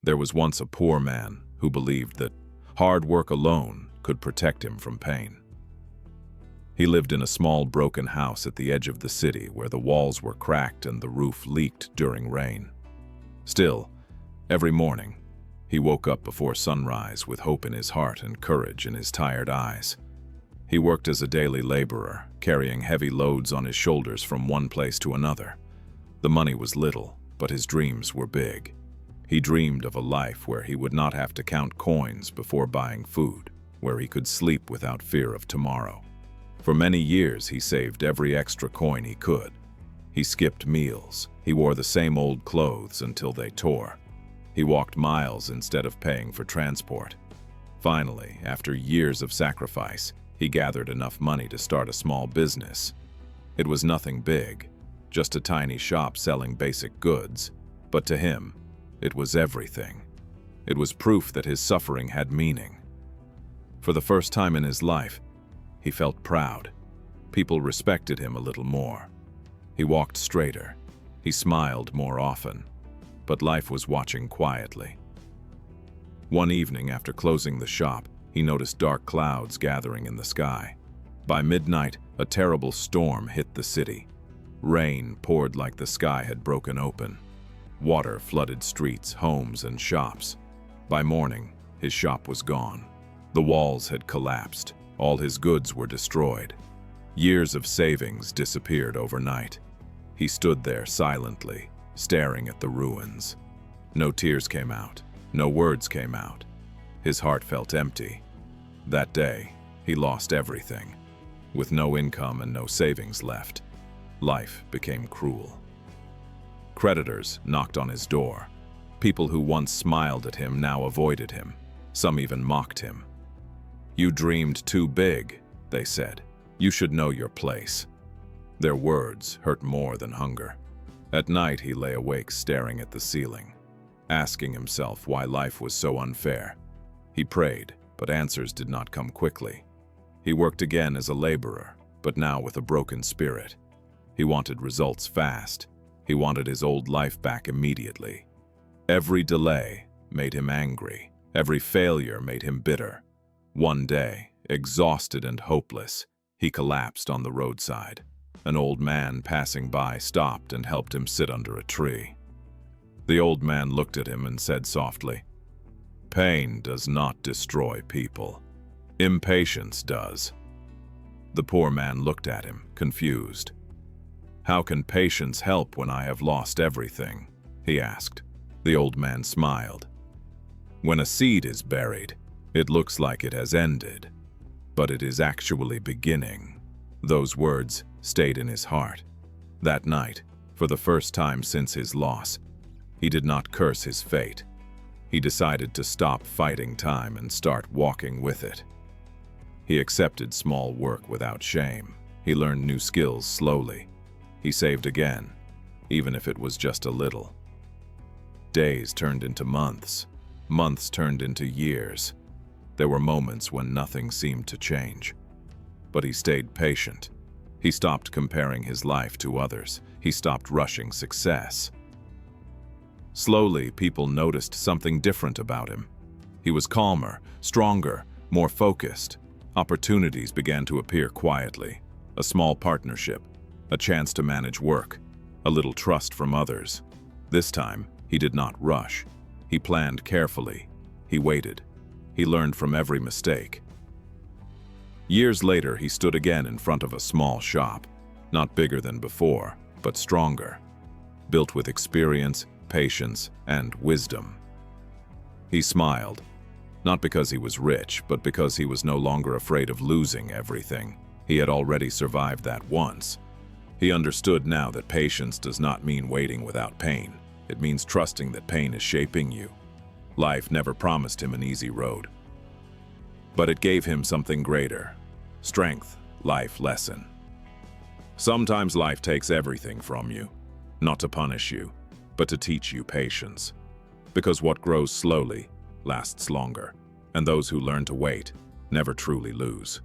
There was once a poor man who believed that hard work alone could protect him from pain. He lived in a small broken house at the edge of the city where the walls were cracked and the roof leaked during rain. Still, every morning, he woke up before sunrise with hope in his heart and courage in his tired eyes. He worked as a daily laborer, carrying heavy loads on his shoulders from one place to another. The money was little, but his dreams were big. He dreamed of a life where he would not have to count coins before buying food, where he could sleep without fear of tomorrow. For many years, he saved every extra coin he could. He skipped meals. He wore the same old clothes until they tore. He walked miles instead of paying for transport. Finally, after years of sacrifice, he gathered enough money to start a small business. It was nothing big, just a tiny shop selling basic goods, but to him, it was everything. It was proof that his suffering had meaning. For the first time in his life, he felt proud. People respected him a little more. He walked straighter. He smiled more often. But life was watching quietly. One evening after closing the shop, he noticed dark clouds gathering in the sky. By midnight, a terrible storm hit the city. Rain poured like the sky had broken open. Water flooded streets, homes, and shops. By morning, his shop was gone. The walls had collapsed. All his goods were destroyed. Years of savings disappeared overnight. He stood there silently, staring at the ruins. No tears came out. No words came out. His heart felt empty. That day, he lost everything. With no income and no savings left, life became cruel. Creditors knocked on his door. People who once smiled at him now avoided him. Some even mocked him. "You dreamed too big," they said. "You should know your place." Their words hurt more than hunger. At night, he lay awake staring at the ceiling, asking himself why life was so unfair. He prayed, but answers did not come quickly. He worked again as a laborer, but now with a broken spirit. He wanted results fast. He wanted his old life back immediately. Every delay made him angry. Every failure made him bitter. One day, exhausted and hopeless, he collapsed on the roadside. An old man passing by stopped and helped him sit under a tree. The old man looked at him and said softly, "Pain does not destroy people. Impatience does." The poor man looked at him, confused. "How can patience help when I have lost everything?" he asked. The old man smiled. "When a seed is buried, it looks like it has ended, but it is actually beginning." Those words stayed in his heart. That night, for the first time since his loss, he did not curse his fate. He decided to stop fighting time and start walking with it. He accepted small work without shame. He learned new skills slowly. He saved again, even if it was just a little. Days turned into months. Months turned into years. There were moments when nothing seemed to change. But he stayed patient. He stopped comparing his life to others. He stopped rushing success. Slowly, people noticed something different about him. He was calmer, stronger, more focused. Opportunities began to appear quietly. A small partnership, a chance to manage work, a little trust from others. This time, he did not rush. He planned carefully. He waited. He learned from every mistake. Years later, he stood again in front of a small shop, not bigger than before, but stronger, built with experience, patience, and wisdom. He smiled, not because he was rich, but because he was no longer afraid of losing everything. He had already survived that once. He understood now that patience does not mean waiting without pain. It means trusting that pain is shaping you. Life never promised him an easy road. But it gave him something greater: strength, life lesson. Sometimes life takes everything from you, not to punish you, but to teach you patience. Because what grows slowly lasts longer, and those who learn to wait never truly lose.